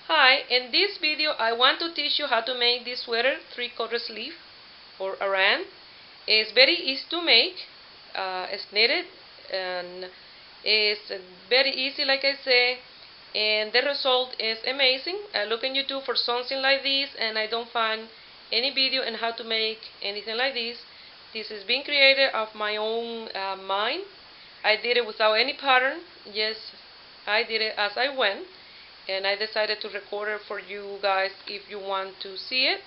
Hi, in this video I want to teach you how to make this sweater 3/4 sleeve or Aran. It's very easy to make. It's knitted and it's very easy, like I say, and the result is amazing. I look on YouTube for something like this and I don't find any video on how to make anything like this. This is being created of my own mind. I did it without any pattern. Yes, I did it as I went, and I decided to record it for you guys if you want to see it.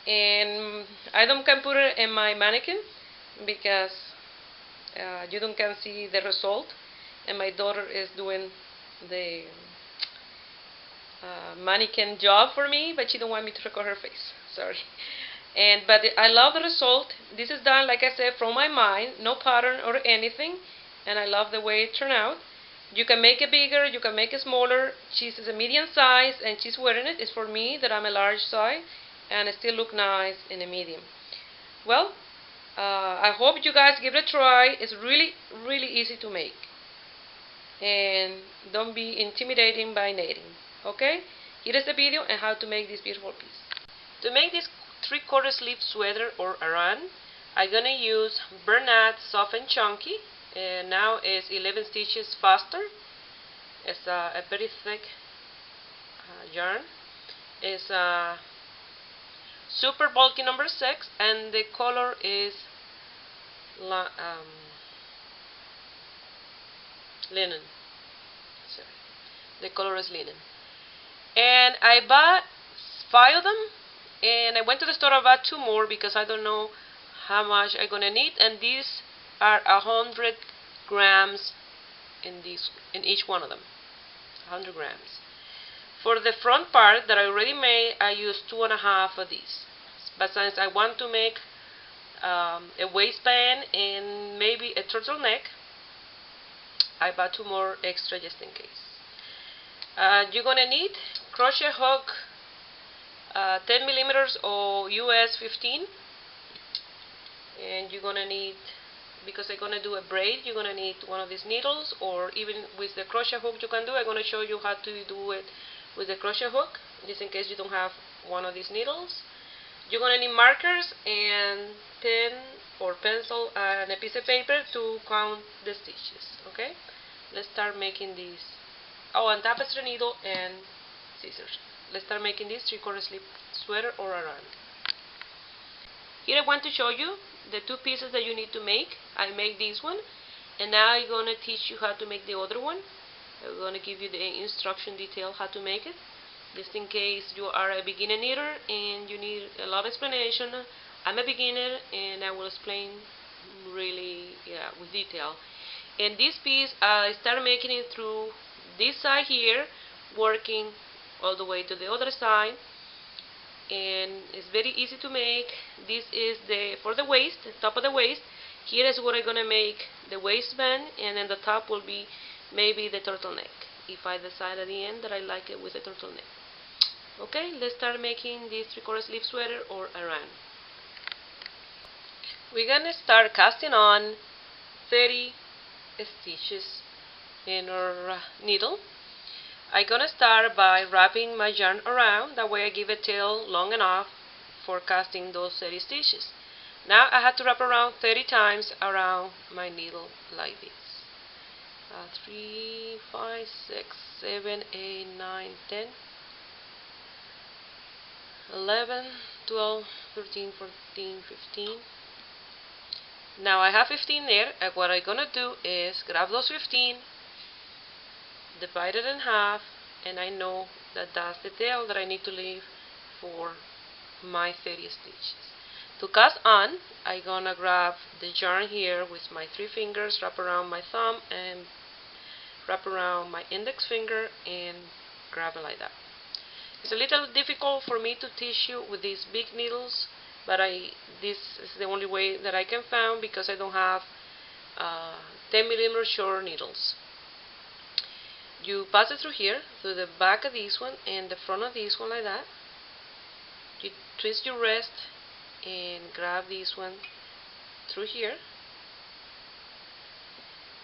And I don't can put it in my mannequin because you don't can see the result. And my daughter is doing the mannequin job for me, but she don't want me to record her face. Sorry. But I love the result. This is done, like I said, from my mind, no pattern or anything, and I love the way it turned out. You can make it bigger, you can make it smaller. She's a medium size and she's wearing it. It's for me that I'm a large size and it still look nice in a medium. Well, I hope you guys give it a try. It's really easy to make. And don't be intimidating by knitting. Okay? Here is the video on how to make this beautiful piece. To make this 3/4 sleeve sweater or Aran, I'm gonna use Bernat Soft and Chunky. And now it's 11 stitches faster. It's a very thick yarn. It's super bulky number 6, and the color is linen. Sorry. The color is linen. And I bought 5 of them, and I went to the store and bought 2 more because I don't know how much I'm gonna need, and these are 100 grams in each one of them. 100 grams. For the front part that I already made, I used 2.5 of these. But since I want to make a waistband and maybe a turtleneck, I bought 2 more extra just in case. You're gonna need crochet hook 10 millimeters or US 15, and you're gonna need, because I'm gonna do a braid, you're gonna need one of these needles, or even with the crochet hook you can do. I'm gonna show you how to do it with the crochet hook, just in case you don't have one of these needles. You're gonna need markers and pen or pencil and a piece of paper to count the stitches. Okay, let's start making these. Oh, and tapestry needle and scissors. Let's start making this 3/4 sleeve sweater or Aran. Here I want to show you the 2 pieces that you need to make. I made this one, and now I'm going to teach you how to make the other one. I'm going to give you the instruction detail how to make it, just in case you are a beginner knitter and you need a lot of explanation. I'm a beginner and I will explain really with detail. And this piece, I started making it through this side here, working all the way to the other side, and it's very easy to make. This is for the waist, the top of the waist. Here is what I'm gonna make the waistband, and then the top will be maybe the turtleneck, if I decide at the end that I like it with a turtleneck. Okay, let's start making this 3/4 sleeve sweater or Aran. We're gonna start casting on 30 stitches in our needle. I'm gonna start by wrapping my yarn around, that way I give a tail long enough for casting those 30 stitches. Now I have to wrap around 30 times around my needle like this. 3, 5, 6, 7, 8, 9, 10, 11, 12, 13, 14, 15. Now I have 15 there, and what I'm gonna do is grab those 15, divide it in half, and I know that that's the tail that I need to leave for my 30 stitches. To cast on, I'm gonna grab the yarn here with my 3 fingers, wrap around my thumb and wrap around my index finger and grab it like that. It's a little difficult for me to teach you with these big needles, but this is the only way that I can find because I don't have 10 millimeter short needles. You pass it through here, through the back of this one and the front of this one like that. You twist your wrist and grab this one through here.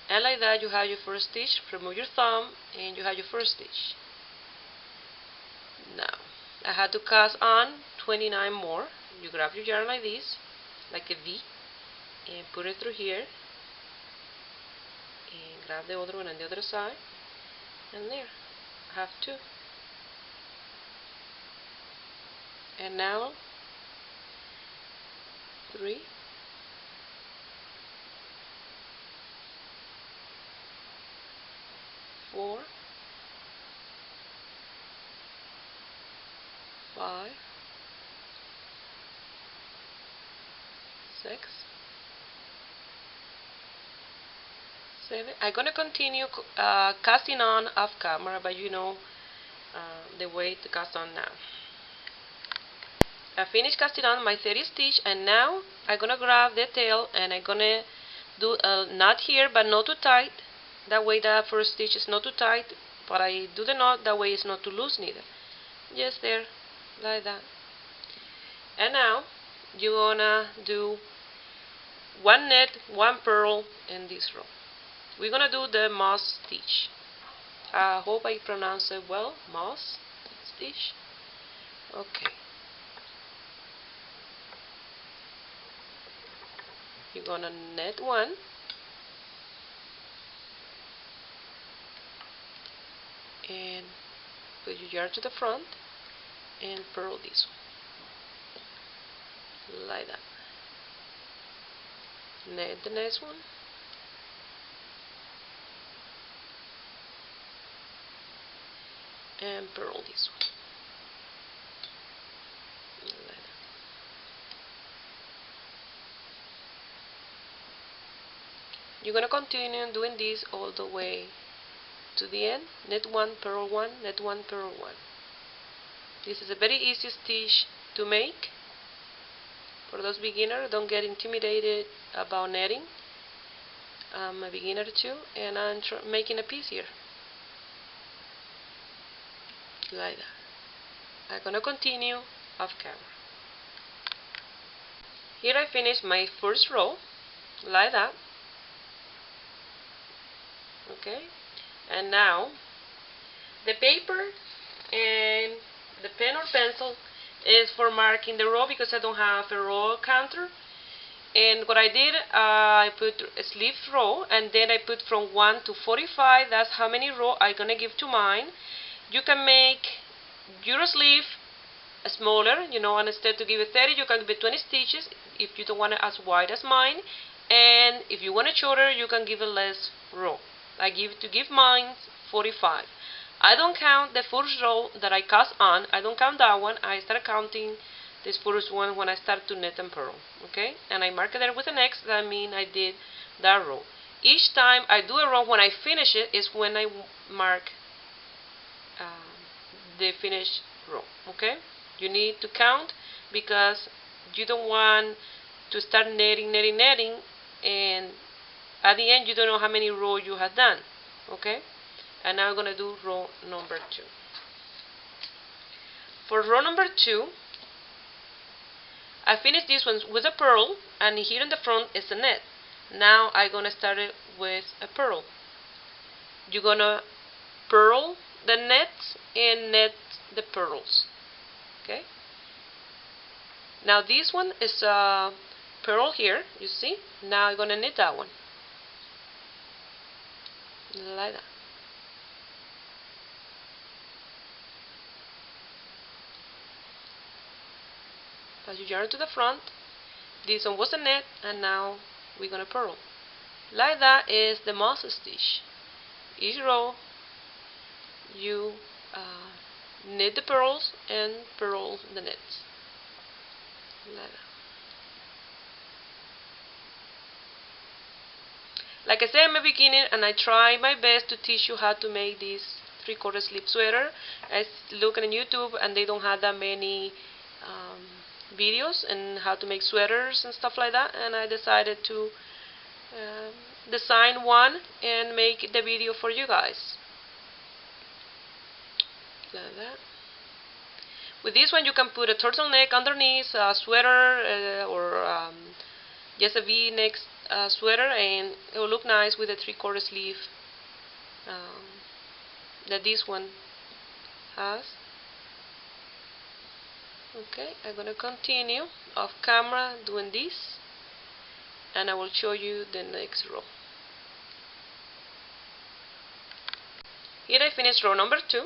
And like that you have your first stitch. Remove your thumb and you have your first stitch. I had to cast on 29 more. You grab your yarn like this, like a V, and put it through here, and grab the other one on the other side, and there, I have 2. And now 3, 4, 5, 6, 7. I'm gonna continue casting on off camera, but you know the way to cast on now. I finished casting on my 30 stitch, and now I'm gonna grab the tail and I'm gonna do a knot here, but not too tight. That way the first stitch is not too tight, but I do the knot that way it's not too loose neither. Just there, like that. And now you're gonna do 1 net, 1 purl in this row. We're gonna do the moss stitch. I hope I pronounce it well, moss stitch. Okay. You're gonna net 1, and put your yarn to the front and purl this one, like that. Net the next one, and purl this one, like that. You're gonna continue doing this all the way to the end. Net 1, purl 1, net 1, purl 1. This is a very easy stitch to make. For those beginners, don't get intimidated about netting. I'm a beginner too, and I'm making a piece here, like that. I'm gonna continue off camera. Here I finished my first row, like that. Okay, and now the paper and the pen or pencil is for marking the row, because I don't have a row counter. And what I did, I put a sleeve row, and then I put from 1 to 45. That's how many row I'm gonna give to mine. You can make your sleeve smaller, you know, and instead to give it 30, you can give it 20 stitches if you don't want it as wide as mine. And if you want it shorter, you can give it less row. I give mine 45. I don't count the first row that I cast on. I don't count that one. I start counting this first one when I start to knit and purl. Okay, and I mark it there with an X. That means I did that row. Each time I do a row, when I finish it is when I mark the finished row. Okay, you need to count, because you don't want to start netting, and at the end you don't know how many rows you have done. Okay, and now I'm going to do row number 2. For row number 2, I finished this one with a purl, and here in the front is a net. Now I'm going to start it with a purl. You're going to purl the nets and net the purls. Okay, now this one is a purl here, you see. Now I'm going to knit that one, like that. Pass your yarn to the front. This one was a net, and now we're going to purl. Like that is the moss stitch. Each row you knit the purls and purl the nets, like that. Like I said, I'm a beginner, and I try my best to teach you how to make this 3/4 sleeve sweater. I look on YouTube, and they don't have that many videos and how to make sweaters and stuff like that, and I decided to design one and make the video for you guys, like that. With this one you can put a turtleneck underneath, a sweater, or just a V-neck sweater, and it will look nice with a 3/4 sleeve that this one has. Okay, I'm gonna continue off camera doing this, and I will show you the next row. Here I finished row number 2.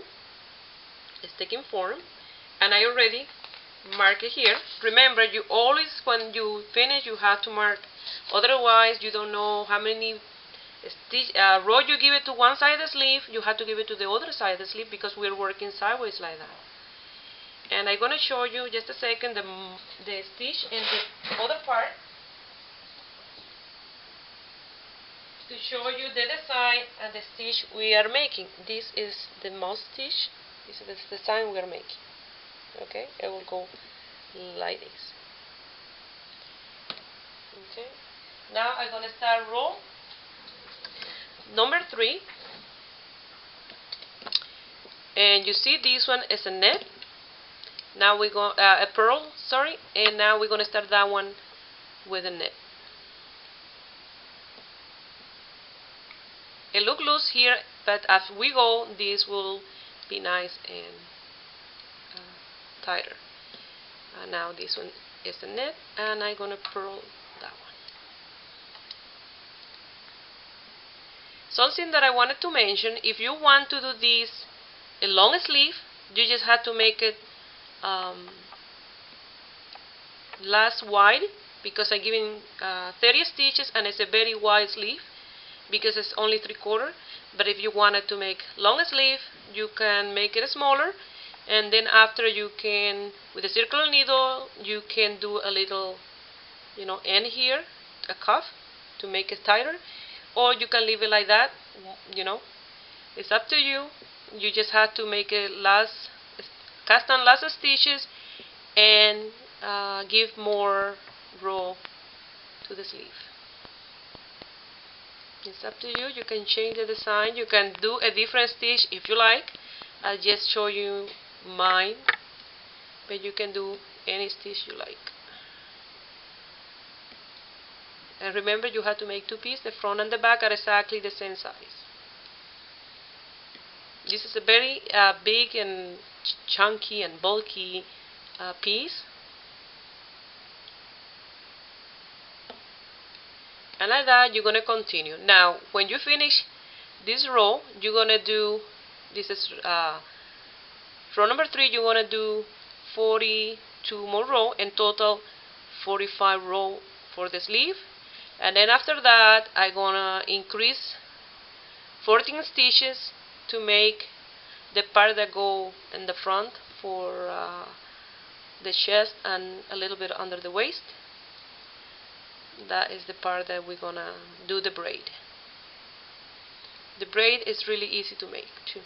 It's taking form, and I already mark it here. Remember, you always, when you finish, you have to mark. Otherwise, you don't know how many row you give it to one side of the sleeve. You have to give it to the other side of the sleeve because we're working sideways like that. And I'm gonna show you just a second the stitch in the other part to show you the design and the stitch we are making. This is the mouse stitch. This is the design we are making. Okay, it will go like this. Okay, now I'm gonna start row number 3, and you see this one is a net. Now we go a pearl, sorry, and now we're gonna start that one with a net. It looks loose here, but as we go, this will be nice and tighter. Now this one is a net, and I'm gonna pearl that one. Something that I wanted to mention: if you want to do this a long sleeve, you just have to make it last wide, because I'm giving 30 stitches and it's a very wide sleeve because it's only 3/4. But if you wanted to make long sleeve, you can make it smaller, and then after you can, with a circular needle, you can do a little, end here, a cuff, to make it tighter, or you can leave it like that. It's up to you. You just have to make it cast on last stitches and give more row to the sleeve. It's up to you. You can change the design. You can do a different stitch if you like. I'll just show you mine, but you can do any stitch you like. And remember, you have to make 2 pieces. The front and the back are exactly the same size. This is a very big and chunky and bulky piece. And like that, you're going to continue. Now, when you finish this row, you're going to do, this is row number 3, you're going to do 42 more row, in total 45 row for the sleeve. And then after that, I'm going to increase 14 stitches to make the part that go in the front for the chest and a little bit under the waist. That is the part that we're gonna do the braid. The braid is really easy to make too.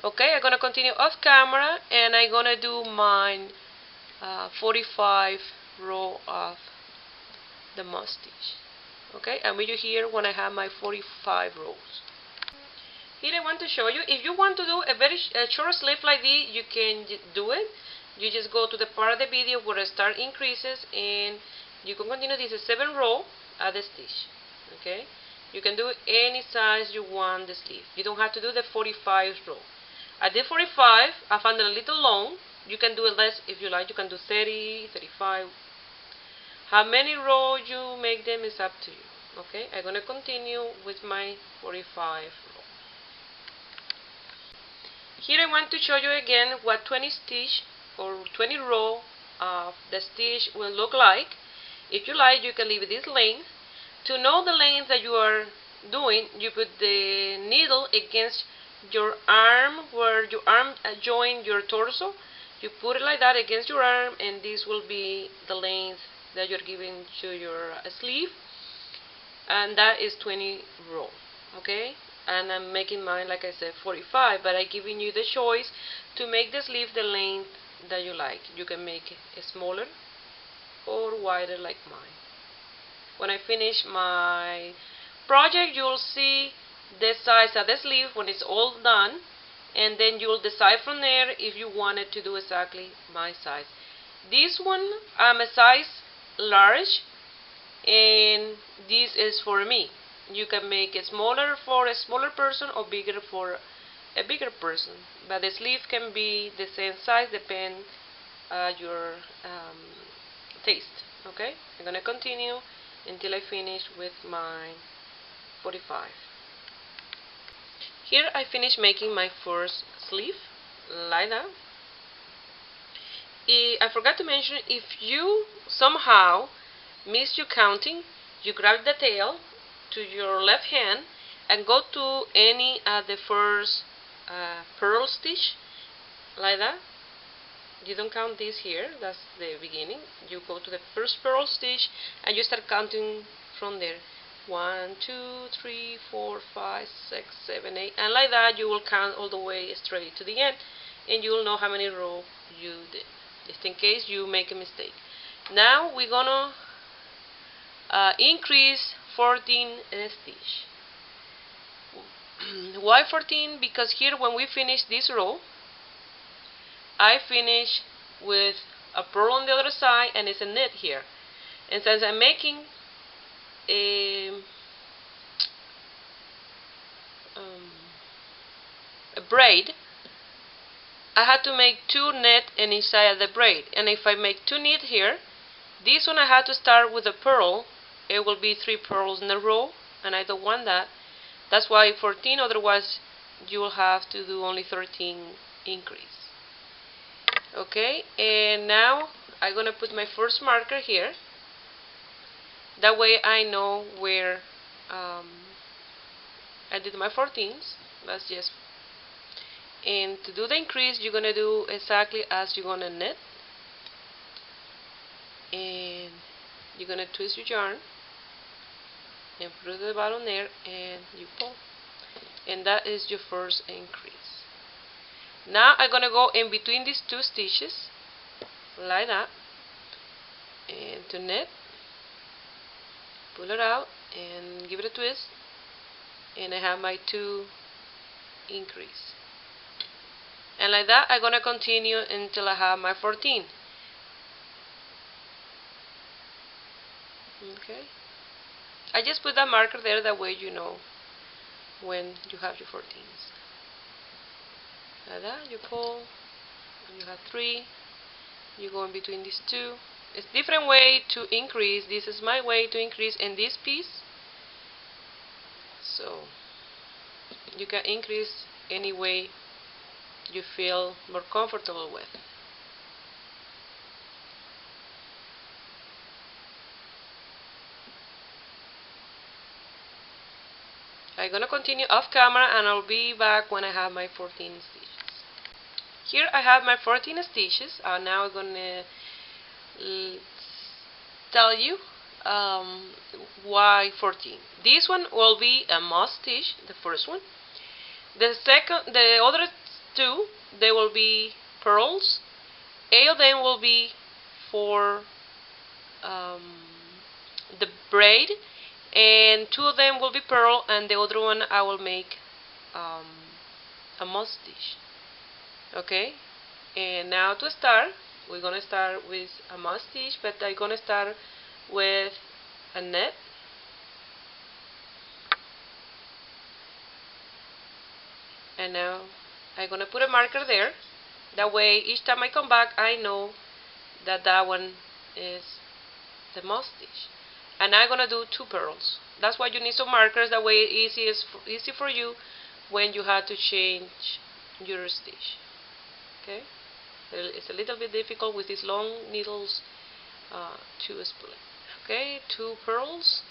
Okay, I'm gonna continue off camera, and I'm gonna do mine 45 row of the mouse stitch. Okay, I'll meet you here when I have my 45 rows. Here I want to show you, if you want to do a very short sleeve like this, you can do it. You just go to the part of the video where I start increases, and you can continue. This is 7 row at the stitch. Okay, you can do any size you want the sleeve. You don't have to do the 45 row. I did 45. I found it a little long. You can do it less if you like. You can do 30, 35. How many rows you make them is up to you. Okay, I'm gonna continue with my 45 row. Here I want to show you again what 20 stitch or 20 row of the stitch will look like. If you like, you can leave this length. To know the length that you are doing, you put the needle against your arm, where your arm joins your torso. You put it like that against your arm, and this will be the length that you're giving to your sleeve, and that is 20 row. Okay, and I'm making mine, like I said, 45, but I'm giving you the choice to make the sleeve the length that you like. You can make it smaller or wider like mine. When I finish my project, you'll see the size of the sleeve when it's all done, and then you'll decide from there if you wanted to do exactly my size. This one, I'm a size large, and this is for me. You can make it smaller for a smaller person or bigger for a bigger person, but the sleeve can be the same size, depend your taste. Okay, I'm gonna continue until I finish with my 45. Here I finished making my first sleeve, like that. I forgot to mention, if you somehow miss your counting, you grab the tail to your left hand and go to any of the first pearl stitch, like that. You don't count this here, that's the beginning. You go to the first pearl stitch and you start counting from there. 1, 2, 3, 4, 5, 6, 7, 8, and like that you will count all the way straight to the end, and you will know how many rows you did, just in case you make a mistake. Now we're gonna increase 14 stitch. Why 14? Because here when we finish this row, I finish with a pearl on the other side and it's a knit here. And since I'm making a braid, I had to make 2 knit in each side of the braid. And if I make 2 knit here, this one I had to start with a pearl. It will be 3 pearls in a row, and I don't want that. That's why 14, otherwise you will have to do only 13 increase. Okay, and now I'm gonna put my first marker here. That way I know where I did my 14s. That's just, and to do the increase, you're gonna do exactly as you're gonna knit, and you're gonna twist your yarn and put it at the bottom there, and you pull, and that is your first increase. Now I'm gonna go in between these 2 stitches, like that, and to knit, pull it out and give it a twist, and I have my 2 increase. And like that I'm gonna continue until I have my 14. Okay, I just put that marker there, that way you know when you have your 14s. Like that, you pull, and you have 3. You go in between these 2. It's different way to increase. This is my way to increase in this piece. So you can increase any way you feel more comfortable with. I'm gonna continue off camera, and I'll be back when I have my 14 stitches. Here I have my 14 stitches. Now I'm gonna tell you why 14. This one will be a moss stitch, the first one. The other 2, they will be pearls. 8 of them will be for the braid, and 2 of them will be pearl, and the other one I will make a moss stitch. Okay, and now to start, we're gonna start with a moss stitch, but I'm gonna start with a knit, and now I'm gonna put a marker there. That way each time I come back I know that that one is the moss stitch, and I'm gonna do 2 pearls. That's why you need some markers, that way it's easy for you when you have to change your stitch. Okay, it's a little bit difficult with these long needles to split. Okay, 2 pearls.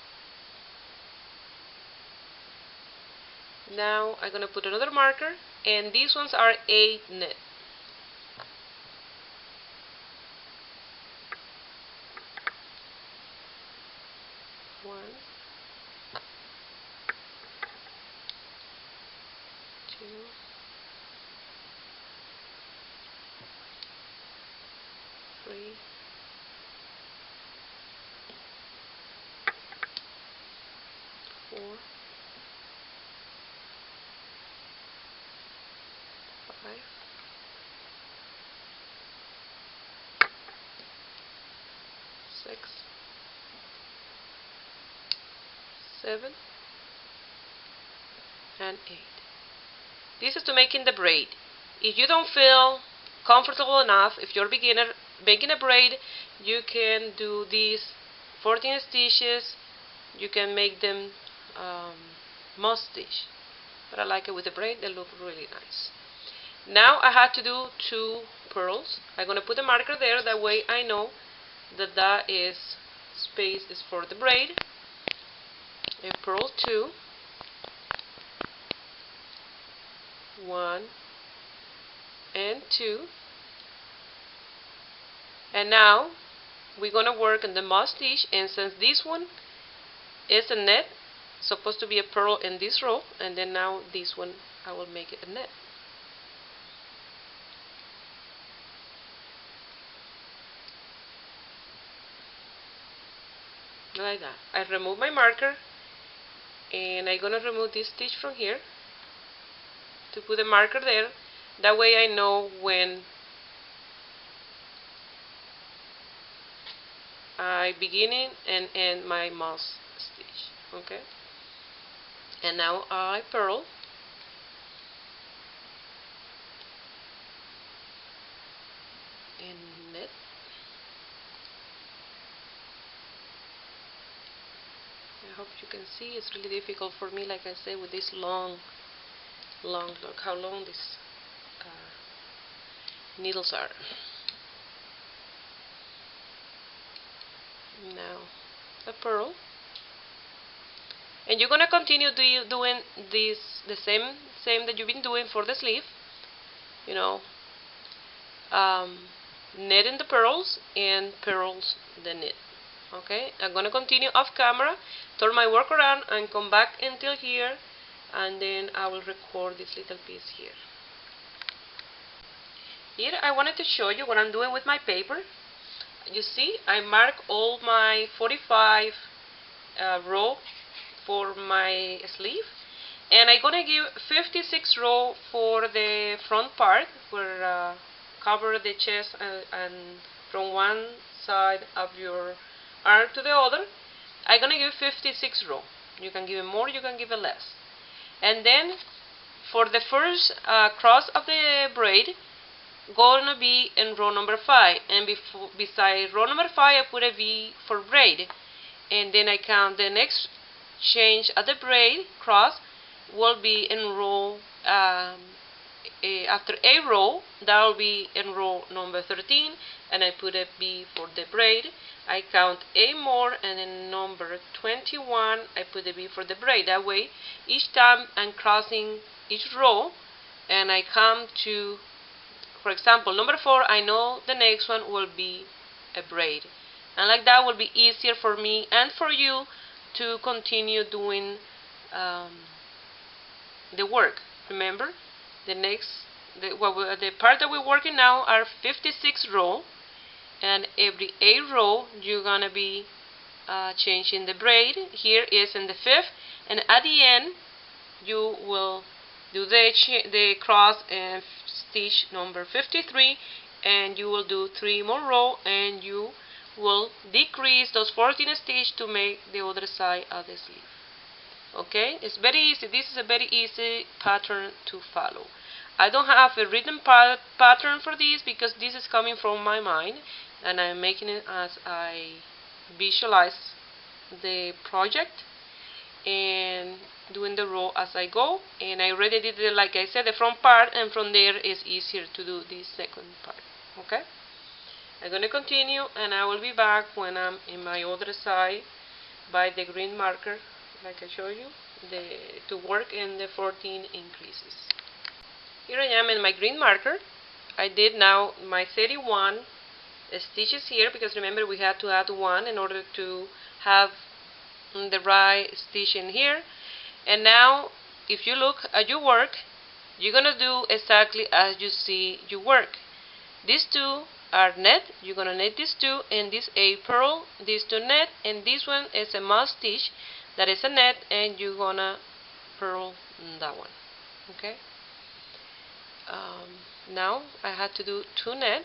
Now I'm gonna put another marker, and these ones are 8 knit. One, 2, 3, 4, 5, 6, 7, and 8. This is to making the braid. If you don't feel comfortable enough, if you're a beginner making a braid, you can do these 14 stitches. You can make them moss stitch, but I like it with the braid. They look really nice. Now I had to do 2 pearls. I'm gonna put a marker there, that way I know that that is space is for the braid. And purl 2, 1 and 2, and now we're gonna work on the moss stitch. And since this one is a net, supposed to be a pearl in this row, and then now this one I will make it a net. Like that. I remove my marker, and I'm gonna remove this stitch from here to put a marker there. That way I know when I beginning and end my moss stitch. Okay. And now I purl. And knit. I hope you can see. It's really difficult for me, like I said, with this long, look how long these needles are. Now a purl, and you're gonna continue doing this the same that you've been doing for the sleeve. You know, knitting the pearls and pearls the knit. Okay, I'm gonna continue off camera, turn my work around, and come back until here, and then I will record this little piece here. Here I wanted to show you what I'm doing with my paper. You see, I mark all my 45 row for my sleeve, and I'm gonna give 56 row for the front part, where cover the chest and from one side of your arm to the other. I'm gonna give 56 row. You can give it more, you can give it less. And then for the first cross of the braid, gonna be in row number 5, and beside row number 5 I put a V for braid, and then I count the next change of the braid cross will be in row after a row, that will be in row number 13, and I put a B for the braid. I count a more, and in number 21 I put a B for the braid. That way each time I'm crossing each row and I come to, for example, number 4, I know the next one will be a braid, and like that will be easier for me and for you to continue doing the work. Remember, the part that we're working now are 56 row, and every 8 row you're gonna be changing the braid. Here is in the 5th, and at the end you will do the cross and stitch number 53, and you will do 3 more row, and you will decrease those 14 stitches to make the other side of the sleeve. Okay, it's very easy. This is a very easy pattern to follow. I don't have a written pattern for this because this is coming from my mind, and I'm making it as I visualize the project and doing the row as I go. And I already did it, like I said, the front part, and from there is easier to do this second part. Okay, I'm going to continue, and I will be back when I'm in my other side by the green marker, like I showed you, to work in the 14 increases. Here I am in my green marker. I did now my 31 stitches here, because remember we had to add 1 in order to have the right stitch in here. And now if you look at your work, you're gonna do exactly as you see you work. These 2 are net, you're gonna knit these 2, and this a purl, these 2 net, and this one is a moss stitch that is a net, and you're gonna purl that one. Okay, now I had to do 2 net,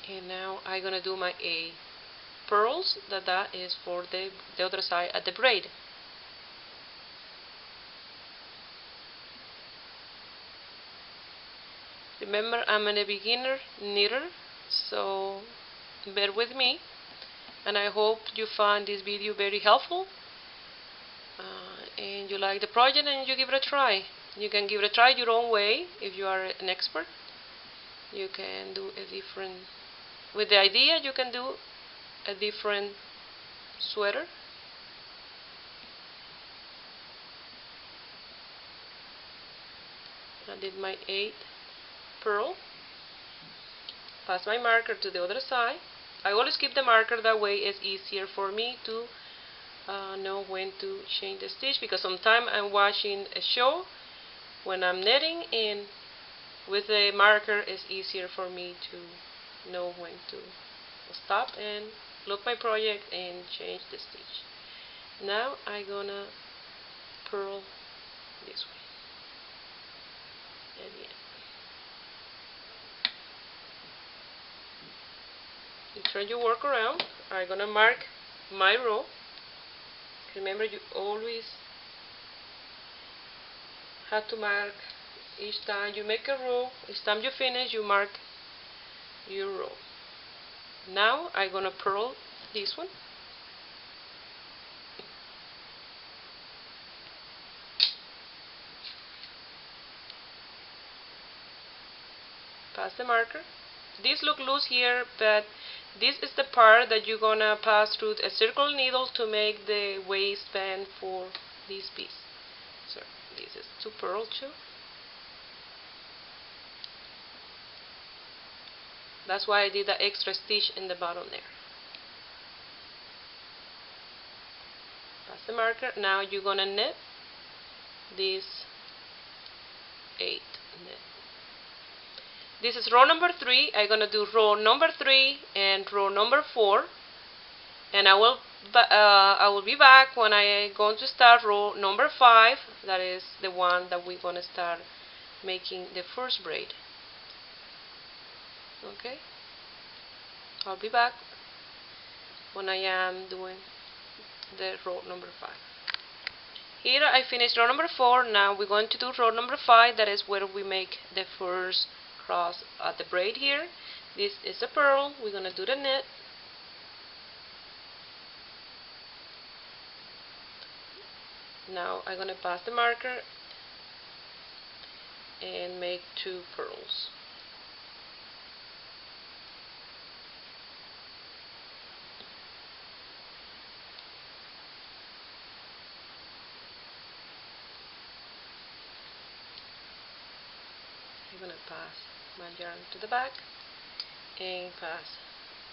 And now I'm gonna do my pearls. That is for the other side at the braid. Remember, I'm a beginner knitter, so bear with me, and I hope you find this video very helpful, and you like the project and you give it a try. You can give it a try your own way if you are an expert. You can do a different, with the idea you can do a different sweater. I did my 8th pearl. Pass my marker to the other side. I always keep the marker, that way it's easier for me to know when to change the stitch, because sometimes I'm watching a show when I'm knitting, and with the marker it's easier for me to know when to stop and look my project and change the stitch. Now I'm gonna purl this way at the end. You turn your work around. I'm gonna mark my row. Remember, you always have to mark each time you make a row. Each time you finish, you mark your row. Now I'm gonna purl this one. Pass the marker. This look loose here, but this is the part that you're gonna pass through a circle needle to make the waistband for this piece. So this is to purl too. That's why I did that extra stitch in the bottom there. Pass the marker. Now you're gonna knit this 8 knit. This is row number 3. I'm gonna do row number 3 and row number 4, and I will be back when I going to start row number 5. That is the one that we're gonna start making the first braid. Okay, I'll be back when I am doing the row number 5. Here I finished row number 4. Now we're going to do row number 5. That is where we make the first cross at the braid here. This is a purl. We're gonna do the knit. Now I'm gonna pass the marker and make 2 purls. I'm gonna pass my yarn to the back and pass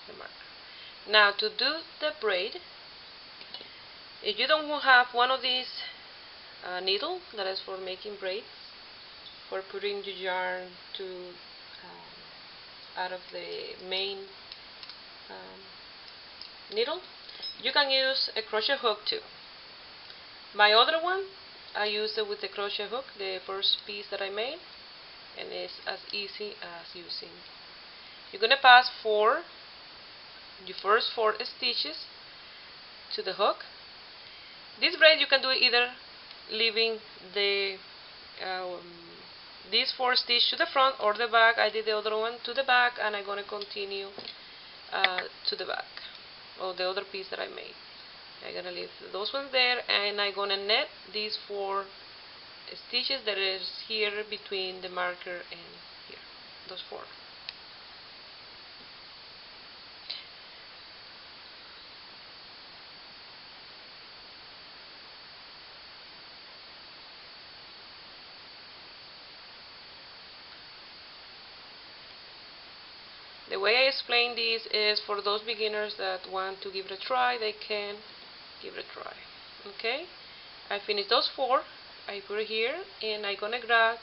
the marker. Now to do the braid, if you don't have one of these needle that is for making braids, for putting the yarn to out of the main needle, you can use a crochet hook too. My other one, I use it with the crochet hook, the first piece that I made, and it's as easy as using. You're gonna pass your first 4 stitches to the hook. This braid you can do either leaving the these 4 stitches to the front or the back. I did the other one to the back, and I'm gonna continue to the back of the other piece that I made. I'm gonna leave those ones there, and I'm gonna knit these 4 stitches that is here between the marker and here, those 4. The way I explain this is for those beginners that want to give it a try. They can give it a try. Okay, I finished those 4. I put it here, and I'm gonna grab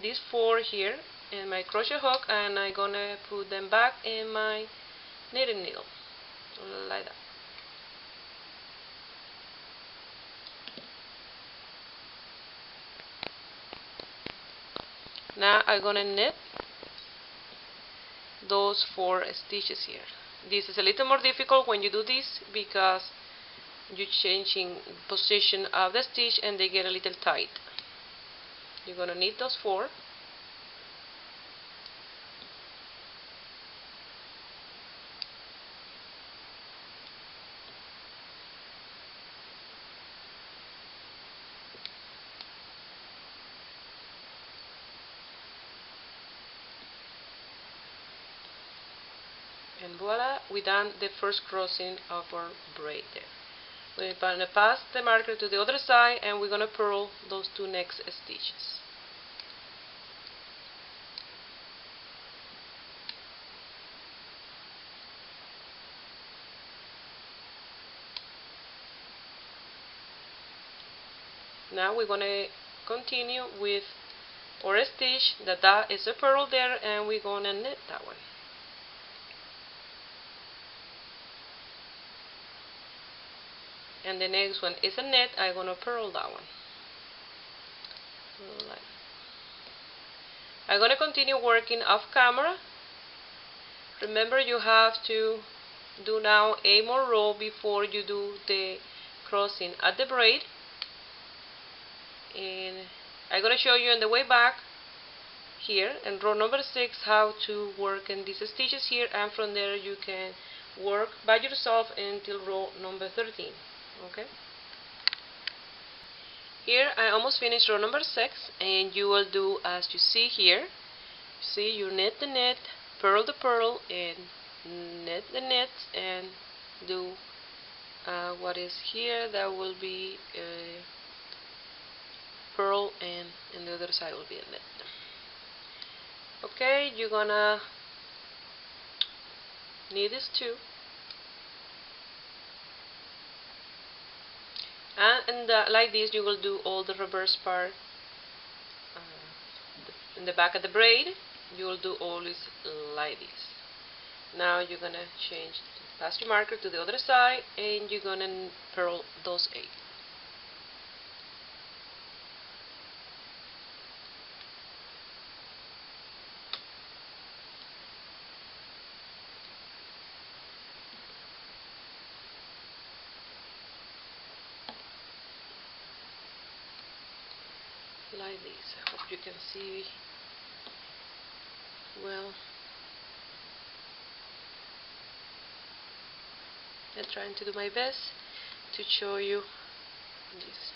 these 4 here in my crochet hook, and I'm gonna put them back in my knitting needle like that. Now I'm gonna knit those 4 stitches here. This is a little more difficult when you do this because you're changing position of the stitch and they get a little tight. You're gonna need those 4. And voila, we done the first crossing of our braid there. We're gonna pass the marker to the other side and we're gonna purl those 2 next stitches. Now we're gonna continue with our stitch that is a purl there, and we're gonna knit that one. And the next one is a knit. I'm gonna purl that one. I'm gonna continue working off camera. Remember, you have to do now a more row before you do the crossing at the braid. And I'm gonna show you on the way back here in row number 6 how to work in these stitches here, and from there you can work by yourself until row number 13. Okay, here I almost finished row number 6, and you will do as you see here. See, you knit the knit, purl the purl, and knit the knit, and do what is here. That will be a purl, and the other side will be a knit. Okay, you're gonna knit these 2. And like this, you will do all the reverse part. In the back of the braid, you will do all this like this. Now you're gonna pass your marker to the other side, and you're gonna purl those 8. Like this. I hope you can see well. I'm trying to do my best to show you this.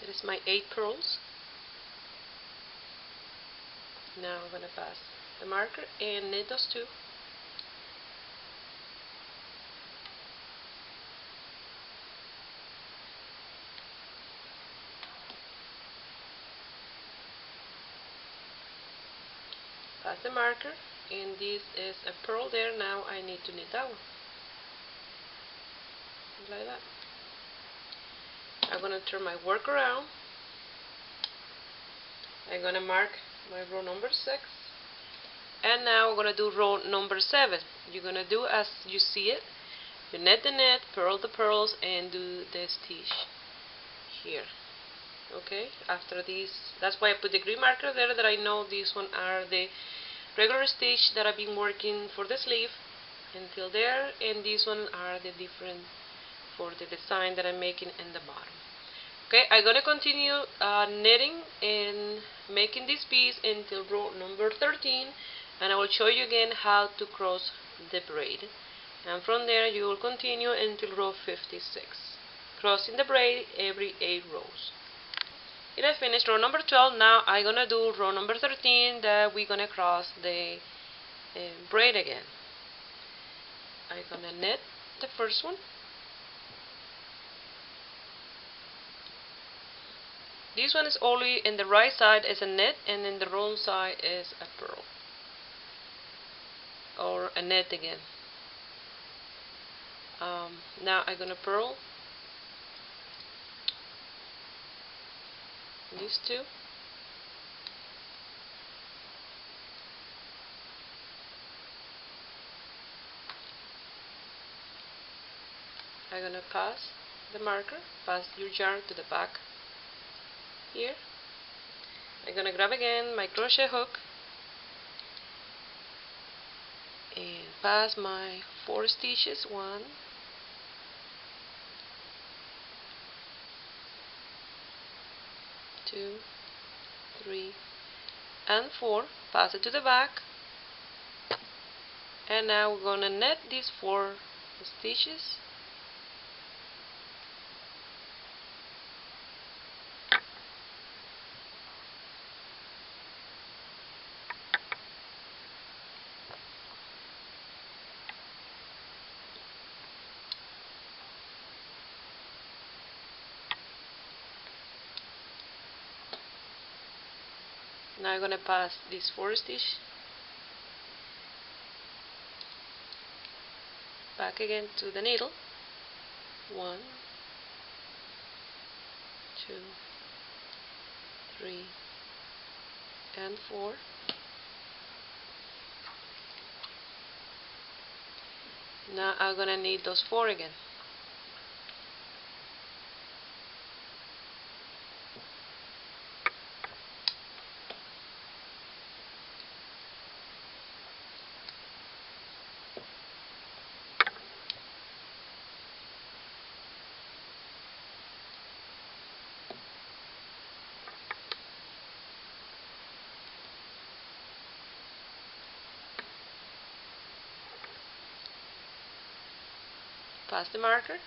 That is my 8 pearls. Now I'm going to pass the marker and knit those 2. Pass the marker, and this is a pearl there. Now I need to knit that one. Like that. I'm going to turn my work around. I'm going to mark my row number 6. And now we're going to do row number 7. You're going to do as you see it. You knit the knit, purl the pearls, and do the stitch here. Okay, after this, that's why I put the green marker there, that I know these one are the regular stitch that I've been working for the sleeve until there, and these one are the different for the design that I'm making in the bottom. Okay, I'm going to continue knitting and making this piece until row number 13, and I will show you again how to cross the braid, and from there you will continue until row 56, crossing the braid every 8 rows. It I finished row number 12. Now I'm gonna do row number 13, that we're gonna cross the braid again. I'm gonna knit the first one. This one is only in the right side is a knit, and in the wrong side is a purl, or a knit again. Now I'm gonna purl these 2. I'm gonna pass the marker, pass your yarn to the back here. I'm gonna grab again my crochet hook and pass my 4 stitches, 1, 2, 3, and 4, pass it to the back, and now we're gonna knit these 4 stitches. Now I'm gonna pass this 4 stitch back again to the needle. 1, 2, 3, and 4. Now I'm gonna knit those 4 again. Pass the marker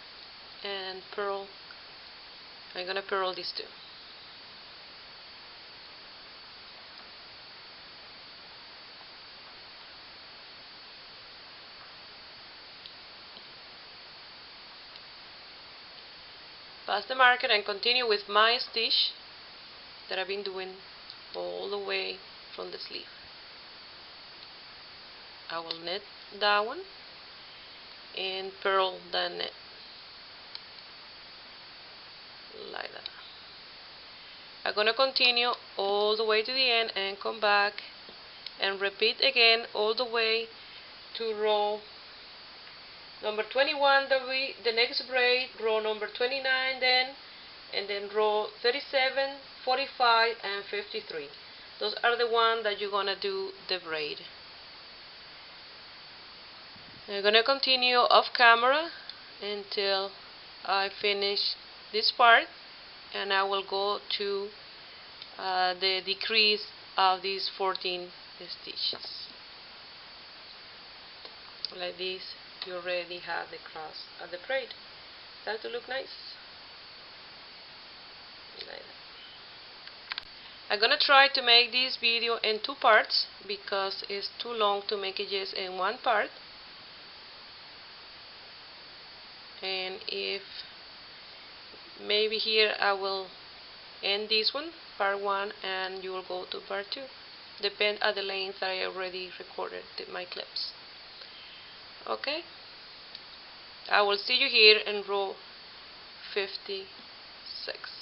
and purl. I'm gonna purl these 2. Pass the marker and continue with my stitch that I've been doing all the way from the sleeve. I will knit that one and purl the knit like that. I'm gonna continue all the way to the end and come back and repeat again all the way to row number 21, the next braid, row number 29 then, and then row 37, 45, and 53. Those are the ones that you're gonna do the braid. I'm gonna continue off camera until I finish this part, and I will go to the decrease of these 14 stitches. Like this, you already have the cross of the braid. Start to look nice. Like that. I'm gonna try to make this video in 2 parts because it's too long to make it just in 1 part. And if maybe here I will end this one, part 1, and you will go to part 2. Depend on the length that I already recorded my clips. Okay? I will see you here in row 56.